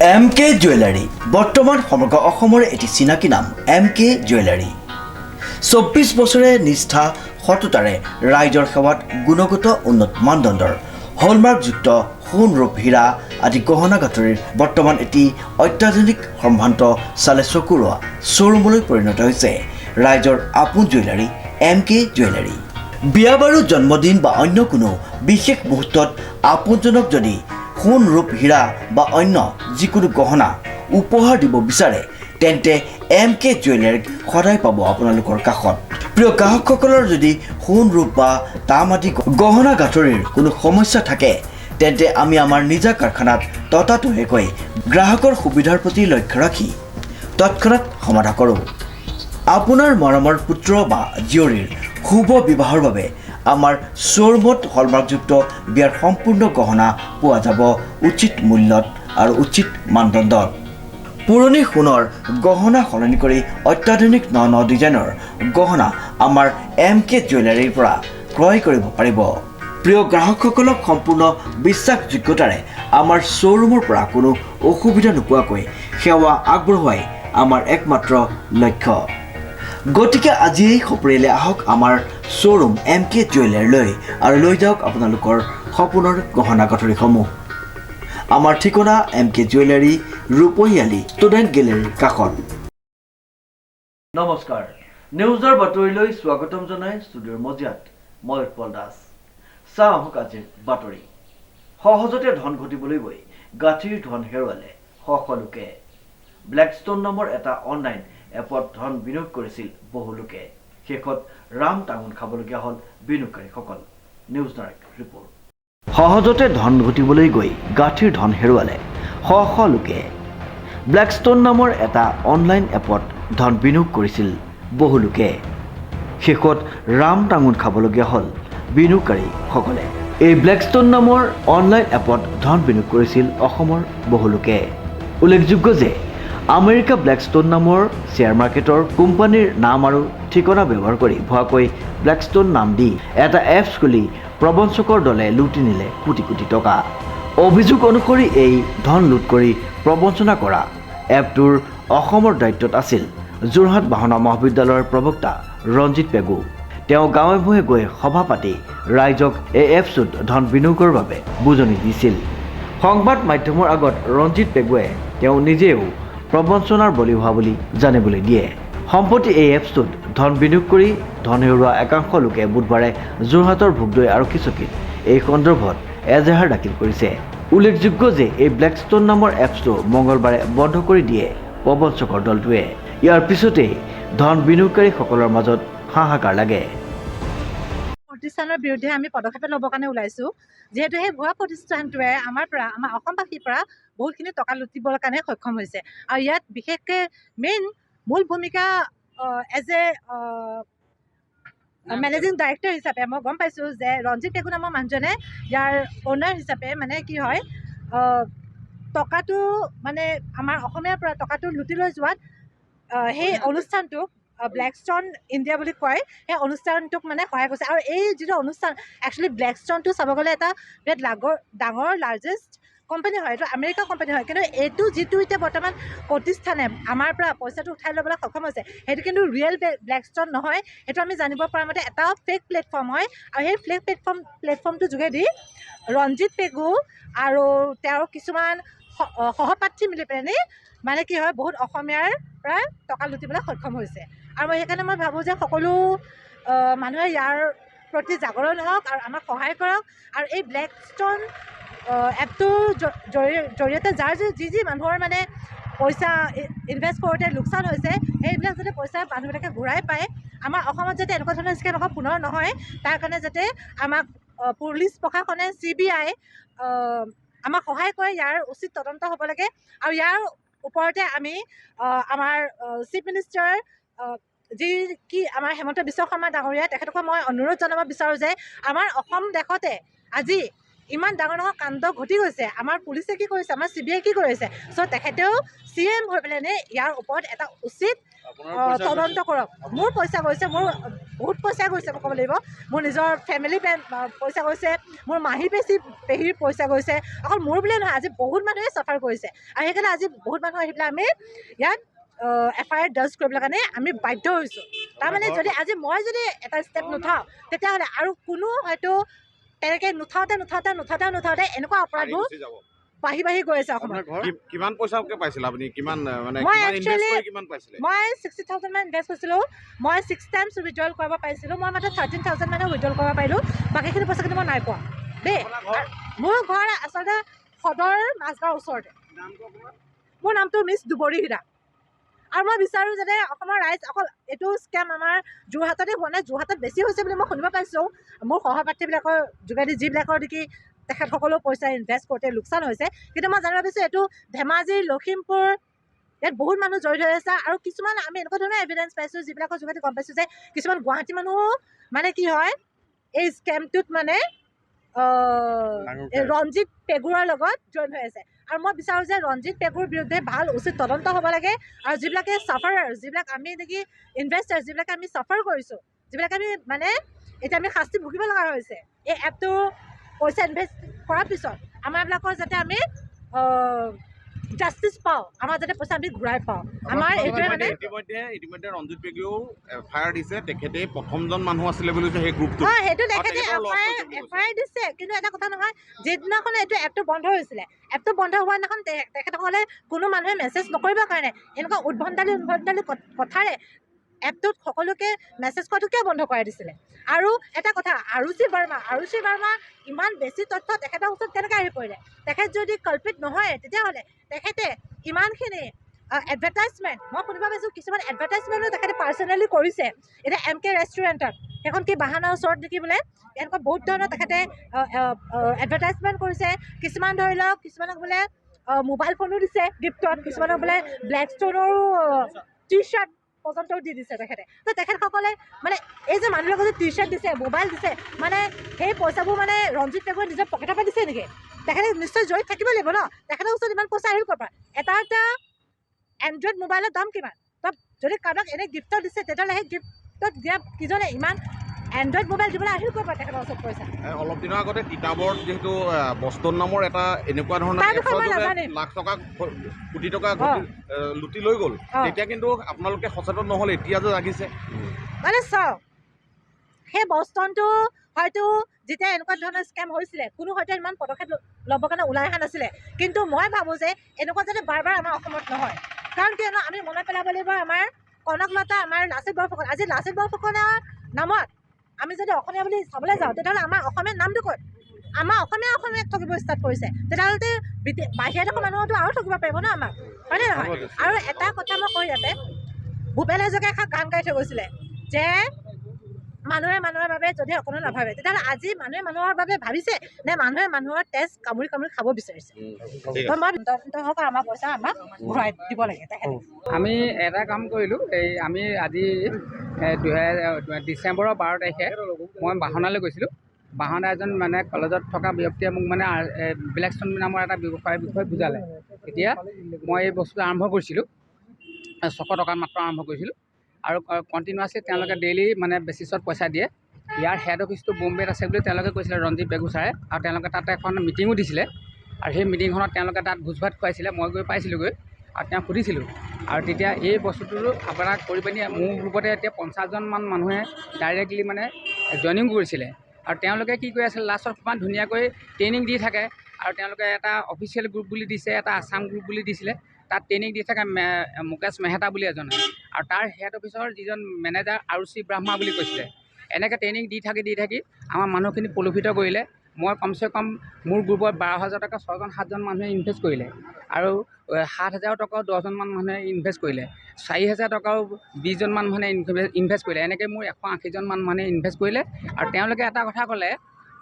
MK jewellery বৰ্তমান সমগ্ৰ অসমৰ এটি চিনাকি নাম MK জুৱেলাৰী 24 বছৰে নিষ্ঠা সততাৰে ৰাইজৰ সেৱাত গুণগত উন্নত মানদণ্ডৰ হলমাৰ্কযুক্ত সোণ ৰূপ হীৰা আদি গহনা গাঁথৰিৰ বৰ্তমান এটি অত্যাধুনিক সম্ভ্ৰান্ত চালে চকুৰোৱা শ্ব'ৰুমলৈ পৰিণত হৈছে ৰাইজৰ আপোন জুৱেলাৰী MK জুৱেলাৰী। বিয়া বাৰু জন্মদিন বা অন্য কোনো বিশেষ মুহূৰ্তত আপোনজনক যদি সোণ ৰূপ হীৰা বা অন্য যিকোনো গহনা উপহাৰ দিব বিচাৰে তেন্তে MK জুৱেলাৰীক সদায় পাব আপোনালোকৰ কাষত। প্ৰিয় গ্ৰাহকসকলৰ যদি সোণ ৰূপ বা তাম আদি গহনা গাঁথৰিৰ কোনো সমস্যা থাকে তেন্তে আমি আমাৰ নিজা কাৰখানাত ততাতৈয়াকৈ গ্ৰাহকৰ সুবিধাৰ প্ৰতি লক্ষ্য ৰাখি তৎক্ষণাত সমাধান কৰোঁ। আপোনাৰ মৰমৰ পুত্ৰ বা জীয়ৰীৰ শুভ বিবাহৰ বাবে আমাৰ শ্ব'ৰুমত হলমাৰ্কযুক্ত বিয়াৰ সম্পূৰ্ণ গহনা পোৱা যাব উচিত মূল্যত আৰু উচিত মানদণ্ডত। পুৰণি সোণৰ গহনা সলনি কৰি অত্যাধুনিক ন ডিজাইনৰ গহনা আমাৰ MK জুৱেলাৰীৰ পৰা ক্ৰয় কৰিব পাৰিব। প্ৰিয় গ্ৰাহকসকলক সম্পূৰ্ণ বিশ্বাসযোগ্যতাৰে আমাৰ শ্ব'ৰুমৰ পৰা কোনো অসুবিধা নোপোৱাকৈ সেৱা আগবঢ়োৱাই আমাৰ একমাত্ৰ লক্ষ্য। গতিকে আজিয়েই সপৰিয়ালে আহক আমাৰ শ্ব'ৰুম MK জুৱেলাৰীলৈ আৰু লৈ যাওক আপোনালোকৰ সপোনৰ গহনা গাঁথৰিসমূহ। আমাৰ ঠিকনা MK জুৱেলাৰী, ৰূপহীয়ালি ষ্টুডেণ্ট গেলেৰীৰ কাষত। নমস্কাৰ, নিউজৰ বাতৰিলৈ স্বাগতম জনাই ষ্টুডিঅ'ৰ মজিয়াত মই উৎপল দাস। চাওঁ আহক আজিৰ বাতৰি। সহজতে ধন ঘটিবলৈ গৈ গাঁঠিৰ ধন হেৰুৱালে শ লোকে। ব্লেকষ্টন নামৰ এটা অনলাইন এপত ধন বিনিয়োগ কৰিছিল বহু লোকে। শেষত ৰাম টাঙোন খাবলগীয়া হ'ল বিনিয়োগকাৰীসকল। News direct report. সহজতে ধন ঘটিবলৈ গৈ গাঁঠিৰ ধন হেৰুৱালে শ লোকে। ব্লেকষ্টন নামৰ এটা অনলাইন এপত ধন বিনিয়োগ কৰিছিল বহু লোকে। শেষত ৰাম টাঙোন খাবলগীয়া হ'ল বিনিয়োগকাৰীসকলে। এই ব্লেকষ্টন নামৰ অনলাইন এপত ধন বিনিয়োগ কৰিছিল অসমৰ বহু লোকে। উল্লেখযোগ্য যে আমেৰিকা ব্লেকষ্টন নামৰ শ্বেয়াৰ মাৰ্কেটৰ কোম্পানীৰ নাম আৰু ঠিকনা ব্যৱহাৰ কৰি ভুৱাকৈ ব্লেকষ্টন নাম দি এটা এপছ খুলি প্ৰবঞ্চকৰ দলে লুটি নিলে কোটি কোটি টকা। অভিযোগ অনুসৰি এই ধন লুট কৰি প্ৰবঞ্চনা কৰা এপটোৰ অসমৰ দায়িত্বত আছিল যোৰহাট বাহনা মহাবিদ্যালয়ৰ প্ৰবক্তা ৰঞ্জিত পেগু। তেওঁ গাঁৱে ভূঞে গৈ সভা পাতি ৰাইজক এই এপছটোত ধন বিনিয়োগৰ বাবে বুজনি দিছিল। সংবাদ মাধ্যমৰ আগত ৰঞ্জিত পেগুৱে তেওঁ নিজেও প্ৰবঞ্চনাৰ বলি হোৱা বুলি জানিবলৈ দিয়ে। সম্প্ৰতি এই এপছটোত ধন বিনিয়োগ কৰি ধন হেৰুওৱা একাংশ লোকে বুধবাৰে যোৰহাটৰ ভোগদৈ আৰক্ষী চকীত এই সন্দৰ্ভত এজাহাৰ দাখিল কৰিছে। উল্লেখযোগ্য যে এই ব্লেকষ্টন নামৰ এপছটো মঙলবাৰে বন্ধ কৰি দিয়ে প্ৰবঞ্চকৰ দলটোৱে। ইয়াৰ পিছতেই ধন বিনিয়োগকাৰীসকলৰ মাজত হাহাকাৰ লাগে। প্ৰতিষ্ঠানৰ বিৰুদ্ধে আমি পদক্ষেপ ল'বৰ কাৰণে ওলাইছোঁ, যিহেতু সেই ভুৱা প্ৰতিষ্ঠানটোৱে আমাৰ অসমবাসীৰ পৰা বহুতখিনি টকা লুটিবৰ কাৰণে সক্ষম হৈছে। আৰু ইয়াত বিশেষকৈ মূল ভূমিকা এজ এ মেনেজিং ডাইৰেক্টৰ হিচাপে মই গম পাইছোঁ যে ৰঞ্জিত পেগু নামৰ মানুহজনে ইয়াৰ অ'নাৰ হিচাপে মানে কি হয়, টকাটো মানে আমাৰ অসমীয়াৰ পৰা টকাটো লুটি লৈ যোৱাত সেই অনুষ্ঠানটোক ব্লেকষ্টন ইণ্ডিয়া বুলি কয়, সেই অনুষ্ঠানটোক মানে সহায় কৰিছে। আৰু এই যিটো অনুষ্ঠান একচুৱেলি ব্লেকষ্টনটো চাব গ'লে এটা বিৰাট ডাঙৰ লাৰ্জেষ্ট কোম্পানী হয়, এইটো আমেৰিকা কোম্পানী হয়। কিন্তু এইটো যিটো এতিয়া বৰ্তমান প্ৰতিষ্ঠানে আমাৰ পৰা পইচাটো উঠাই ল'বলৈ সক্ষম হৈছে, সেইটো কিন্তু ৰিয়েল ব্লেকষ্টন নহয়। সেইটো আমি জানিব পৰা মতে এটা ফেক প্লেটফৰ্ম হয়। আৰু সেই ফেক প্লেটফৰ্মটোৰ যোগেদি ৰঞ্জিত পেগু আৰু তেওঁৰ কিছুমান সহপাঠী মিলি পেলাই মানে কি হয়, বহুত অসমীয়াৰ পৰা টকা লুটিবলৈ সক্ষম হৈছে। আৰু সেইকাৰণে মই ভাবোঁ যে সকলো মানুহে ইয়াৰ প্ৰতি জাগৰণ হওক আৰু আমাক সহায় কৰক। আৰু এই ব্লেকষ্টন এপটোৰ জৰিয়তে যাৰ যি মানুহৰ মানে পইচা ইনভেষ্ট কৰোঁতে লোকচান হৈছে, সেইবিলাক যাতে পইচা মানুহবিলাকে ঘূৰাই পায়। আমাৰ অসমত যাতে এনেকুৱা ধৰণৰ স্কেম আকৌ পুনৰ নহয়, তাৰ কাৰণে যাতে আমাক পুলিচ প্ৰশাসনে CBI আমাক সহায় কৰে, ইয়াৰ উচিত তদন্ত হ'ব লাগে। আৰু ইয়াৰ ওপৰতে আমি আমাৰ চিফ মিনিষ্টাৰ আমাৰ হেমন্ত বিশ্ব শৰ্মা ডাঙৰীয়া, তেখেতক মই অনুৰোধ জনাব বিচাৰোঁ যে আমাৰ অসম দেশতে আজি ইমান ডাঙৰ কাণ্ড ঘটি গৈছে, আমাৰ পুলিচে কি কৰিছে, আমাৰ CBI কি কৰিছে, চ' তেখেতেও CM হৈ পেলাই ইয়াৰ ওপৰত এটা উচিত তদন্ত কৰক। মোৰ পইচা গৈছে, মোৰ বহুত পইচা গৈছে মই ক'ব লাগিব। মোৰ নিজৰ ফেমিলি পইচা গৈছে, মোৰ মাহী পেহীৰ পইচা গৈছে। অকল মোৰ বুলিয়ে নহয়, আজি বহুত মানুহে চাফাৰ কৰিছে। আৰু সেইকাৰণে আজি বহুত মানুহ আহি পেলাই আমি ইয়াত FIR দৰ্জ কৰিবলৈ কাৰণে আমি বাধ্য হৈছোঁ। তাৰমানে যদি আজি মই যদি এটা ষ্টেপ নুঠাওঁ, তেতিয়াহ'লে আৰু কোনো হয়তো তেনেকৈ নুঠাওঁতে এনেকুৱা অপৰাধবোৰ বাঢ়ি গৈ আছে অসমত। কিমান পইচাকে পাইছিল আপুনি? কিমান মানে মই ইনভেষ্ট কৰি কিমান পাইছিলে? মই 60,000 মান ইনভেষ্ট কৰিছিলোঁ। মই 6 টাইমছ উইড্ৰল কৰিব পাৰিছিলোঁ। মই মাত্ৰ 13,000 মানে উইড্ৰল কৰিব পাৰিলোঁ। বাকীখিনি পইচা কিন্তু মই নাই পোৱা দেই। মোৰ ঘৰ আচলতে সদৰ মাজগাঁৱৰ ওচৰতে। মোৰ নামটো মিছ দুবৰী হীৰা। আৰু মই বিচাৰোঁ যাতে অসমৰ ৰাইজ অকল এইটো স্কেম আমাৰ যোৰহাটতে হোৱা নাই, যোৰহাটত বেছি হৈছে বুলি মই শুনিব পাইছোঁ। মোৰ সহপাঠীবিলাকৰ যোগেদি যিবিলাকৰ নেকি তেখেতসকলেও পইচা ইনভেষ্ট কৰোঁতে লোকচান হৈছে। কিন্তু মই জানিব বিচাৰিছোঁ এইটো ধেমাজি, লখিমপুৰ ইয়াত বহুত মানুহ জড়িত হৈ আছে। আৰু কিছুমান আমি এনেকুৱা ধৰণৰ এভিডেঞ্চ পাইছোঁ যিবিলাকৰ যোগেদি গম পাইছোঁ যে কিছুমান গুৱাহাটী মানুহো মানে কি হয় এই স্কেমটোত মানে ৰঞ্জিত পেগুৰৰ লগত জইন হৈ আছে। আৰু মই বিচাৰোঁ যে ৰঞ্জিত পেগুৰ বিৰুদ্ধে ভাল উচিত তদন্ত হ'ব লাগে। আৰু যিবিলাকে চাফাৰাৰ, যিবিলাক আমি নেকি ইনভেষ্টাৰ, যিবিলাকে আমি চাফাৰ কৰিছোঁ, যিবিলাকে আমি মানে এতিয়া আমি শাস্তি ভুগিব লগা হৈছে এই এপটো পইচা ইনভেষ্ট কৰাৰ পিছত, আমাৰবিলাকৰ যাতে আমি জাষ্টিছ পাওঁ, আমাৰ যাতে পইচা আমি ঘূৰাই পাওঁ। আমাৰ এইটোৱে মানে ইতিমধ্যে ৰঞ্জিত পেগুৱেও FIR দিছে। তেখেতে প্ৰথমজন মানুহ আছিলে বুলি কৈছে সেই গ্ৰুপটো। সেইটো তেখেতে FIR দিছে। কিন্তু এটা কথা নহয়, যিদিনাখন এইটো এপটো বন্ধ হৈছিলে, এপটো বন্ধ হোৱা দিনাখন তেখেতসকলে কোনো মানুহে মেছেজ নকৰিবৰ কাৰণে এনেকুৱা উদ্ভণ্ডালি কথাৰে এপটোত সকলোকে মেছেজ কৰাটো কিয় বন্ধ কৰাই দিছিলে? আৰু এটা কথা, আৰুচি বাৰ্মা ইমান বেছি তথ্য তেখেতৰ ওচৰত কেনেকৈ আহি পৰিলে? তেখেত যদি কল্পিত নহয়, তেতিয়াহ'লে তেখেতে ইমানখিনি এডভাৰটাইজমেণ্ট, মই শুনিব পাইছোঁ কিছুমান এডভাৰটাইজমেণ্টো তেখেতে পাৰ্চনেলি কৰিছে। এতিয়া MK ৰেষ্টুৰেণ্টত সেইখন কি বাহানাৰ ওচৰত নেকি বোলে, এনেকুৱা বহুত ধৰণৰ তেখেতে এডভাৰটাইজমেণ্ট কৰিছে। কিছুমান ধৰি লওক, কিছুমানক বোলে মোবাইল ফোনো দিছে গিফ্টত, কিছুমানক বোলে ব্লেকষ্টোনৰো টি-শ্বাৰ্ট পৰ্যন্তও দি দিছে তেখেতে। তো তেখেতসকলে মানে এই যে মানুহবিলাকক যে টি-শ্বাৰ্ট দিছে, মোবাইল দিছে, মানে সেই পইচাবোৰ মানে ৰঞ্জিত পেগুৱে নিজৰ পকেটৰ পৰা দিছে নেকি? তেখেতে নিশ্চয় জড়িত থাকিব লাগিব ন। তেখেতৰ ওচৰত ইমান পইচা আহিল ক'ৰ পৰা? এটা এণ্ড্ৰইড মোবাইলৰ দাম কিমান? তো যদি কাৰোবাক এনেই গিফ্টত দিছে, তেতিয়াহ'লে সেই গিফ্টত দিয়া কিজনে ইমান এণ্ড্ৰইড মোবাইল দিবলৈ আহিল ক'ৰ পৰা তেখেতৰ ওচৰত পইচা? অলপ দিনৰ আগতে তিতাবৰত যিহেতু বষ্টন নামৰ এটা এনেকুৱা ধৰণৰ লাখ টকা কোটি টকা লুটি লৈ গ'ল, তেতিয়া কিন্তু আপোনালোকে সচেতন নহ'ল, এতিয়া যে লাগিছে। মানে চাওক, সেই বষ্টনটো হয়তো যেতিয়া এনেকুৱা ধৰণৰ স্কেম হৈছিলে, কোনো হয়তো ইমান পদক্ষেপ ল'বৰ কাৰণে ওলাই অহা নাছিলে। কিন্তু মই ভাবোঁ যে এনেকুৱা যাতে বাৰ আমাৰ অসমত নহয়। কাৰণ কিয়নো আমি মনত পেলাব লাগিব আমাৰ কনকলতা, আমাৰ লাচিত বৰফুকন। আজি লাচিত বৰফুকনৰ নামত আমি যদি অসমীয়া বুলি চাবলৈ যাওঁ, তেতিয়াহ'লে আমাৰ অসমীয়াৰ নামটো ক'ত? আমাৰ অসমীয়াক ঠগিব ষ্টাৰ্ট কৰিছে। তেতিয়াহ'লে বাহিৰা দেশৰ মানুহতো আৰু ঠগিব পাৰিব ন আমাক, হয়নে নহয়? আৰু এটা কথা মই কওঁ ইয়াতে, ভূপেন হাজৰিকাই এষাৰ গান গাই থৈ গৈছিলে যে মানুহে মানুহৰ বাবে যদি অকণো নাভাবে, তেতিয়াহ'লে আজি মানুহে মানুহৰ বাবে ভাবিছে নে মানুহে মানুহৰ তেজ কামুৰি খাব বিচাৰিছে? তো মই আমাৰ পইচা আমাক ঘূৰাই দিব লাগে। আমি এটা কাম কৰিলোঁ, আমি আজি ডিচেম্বৰৰ 12 তাৰিখে মই বাহনালৈ গৈছিলোঁ। বাহনা এজন মানে কলেজত থকা ব্যক্তিয়ে মোক মানে ব্লেকষ্টোন নামৰ এটা ব্যৱসায়ৰ বিষয়ে বুজালে। এতিয়া মই এই বস্তুটো আৰম্ভ কৰিছিলোঁ, 600 টকাত মাত্ৰ আৰম্ভ কৰিছিলোঁ। আৰু কণ্টিনিউৱাছলি তেওঁলোকে ডেইলি মানে বেচিছত পইচা দিয়ে। ইয়াৰ হেড অফিচটো বোম্বেত আছে বুলি তেওঁলোকে কৈছিলে, ৰঞ্জিত পেগু ছাৰে। আৰু তেওঁলোকে তাতে এখন মিটিঙো দিছিলে। আৰু সেই মিটিংখনত তেওঁলোকে তাত ভোজ ভাত খুৱাইছিলে। মই গৈ পাইছিলোঁগৈ আৰু তেওঁক সুধিছিলোঁ। আৰু তেতিয়া এই বস্তুটো আপোনাক কৰি পিনি মোৰ গ্ৰুপতে এতিয়া 50জনমান মানুহে ডাইৰেক্টলি মানে জইনিং কৰিছিলে। আৰু তেওঁলোকে কি কৰি আছিলে, লাষ্টত ইমান ধুনীয়াকৈ ট্ৰেইনিং দি থাকে। আৰু তেওঁলোকে এটা অফিচিয়েল গ্ৰুপ বুলি দিছে, এটা আছাম গ্ৰুপ বুলি দিছিলে। তাত ট্ৰেইনিং দি থাকে মুকেশ মেহতা বুলি এজন, আৰু তাৰ হেড অফিচৰ যিজন মেনেজাৰ আৰুচি ব্ৰাহ্মা বুলি কৈছিলে। এনেকৈ ট্ৰেইনিং দি থাকি আমাৰ মানুহখিনি প্ৰলোভিত কৰিলে। মই কমচে কম মোৰ গ্ৰুপত 12,000 টকা 6-7জন মানুহে ইনভেষ্ট কৰিলে। আৰু 7,000 টকাও 10জনমান মানুহে ইনভেষ্ট কৰিলে। 4,000 টকাও 20জনমান মানুহে ইনভেষ্ট কৰিলে। এনেকৈ মোৰ 180জনমান মানুহে ইনভেষ্ট কৰিলে। আৰু তেওঁলোকে এটা কথা ক'লে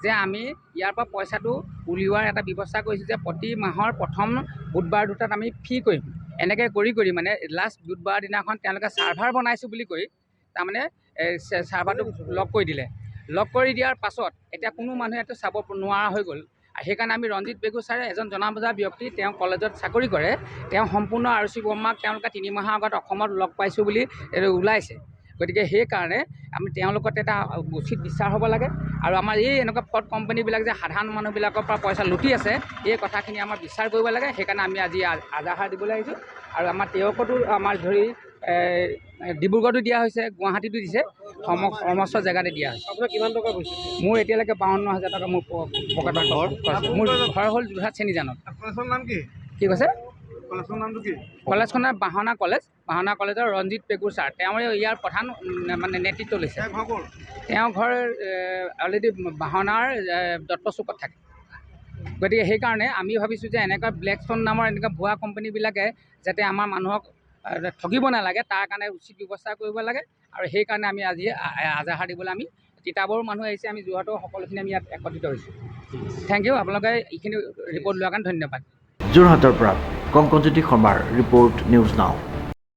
যে আমি ইয়াৰ পৰা পইচাটো উলিওৱাৰ এটা ব্যৱস্থা কৰিছোঁ যে প্ৰতি মাহৰ প্ৰথম বুধবাৰ দুটাত আমি ফি কৰিম। এনেকৈ কৰি মানে লাষ্ট বুধবাৰ দিনাখন তেওঁলোকে ছাৰ্ভাৰ বনাইছোঁ বুলি কৈ তাৰমানে ছাৰ্ভাৰটো লক কৰি দিলে। লক কৰি দিয়াৰ পাছত এতিয়া কোনো মানুহে চাব নোৱাৰা হৈ গ'ল। সেইকাৰণে আমি ৰঞ্জিত পেগু ছাৰে এজন জনা বুজা ব্যক্তি, তেওঁ কলেজত চাকৰি কৰে, তেওঁ সম্পূৰ্ণ আৰুচি বৰ্মাক তেওঁলোকে 3 মাহৰ আগত অসমত লগ পাইছোঁ বুলি ওলাইছে। গতিকে সেইকাৰণে আমি তেওঁলোকত এটা উচিত বিচাৰ হ'ব লাগে আৰু আমাৰ এই এনেকুৱা ফ্ৰড কোম্পানীবিলাক যে সাধাৰণ মানুহবিলাকৰ পৰা পইচা লুটি আছে, এই কথাখিনি আমাৰ বিচাৰ কৰিব লাগে। সেইকাৰণে আমি আজি আজাহাৰ দিবলৈ আহিছোঁ আৰু আমাৰ তেওকতো আমাৰ ধৰি ডিব্ৰুগড়তো দিয়া হৈছে, গুৱাহাটীতো দিছে, সমস্ত জেগাতে দিয়া হৈছে। আপোনাৰ কিমান টকা গৈছে? মোৰ এতিয়ালৈকে 52,000 টকা মোৰ পকেটত মোৰ ঘৰ হ'ল যোৰহাট চেনিজানত। কলেজৰ নাম কি? কি কৈছে? কলেজৰ নামটো কি? কলেজখনৰ বাহনা কলেজৰ ৰঞ্জিত পেগু ছাৰ, তেওঁ ইয়াৰ প্ৰধান মানে নেতৃত্ব লৈছে। তেওঁ ঘৰ অলৰেডি বাহনাৰ দত্ত চুকত থাকে। গতিকে সেইকাৰণে আমি ভাবিছোঁ যে এনেকুৱা ব্লেকষ্টন নামৰ এনেকুৱা ভুৱা কোম্পানীবিলাকে যাতে আমাৰ মানুহক ঠগিব নালাগে, তাৰ কাৰণে উচিত ব্যৱস্থা কৰিব লাগে। আৰু সেইকাৰণে আমি আজি আজাহাৰ দিবলৈ আমি তিতাবৰৰ মানুহ আহিছে, আমি যোৰহাটৰ সকলোখিনি আমি ইয়াত একত্ৰিত হৈছোঁ। থেংক ইউ, আপোনালোকে এইখিনি ৰিপৰ্ট লোৱাৰ কাৰণে ধন্যবাদ। যোৰহাটৰ পৰা কংকনজ্যোতি শৰ্মাৰ ৰিপৰ্ট, নিউজ নাও।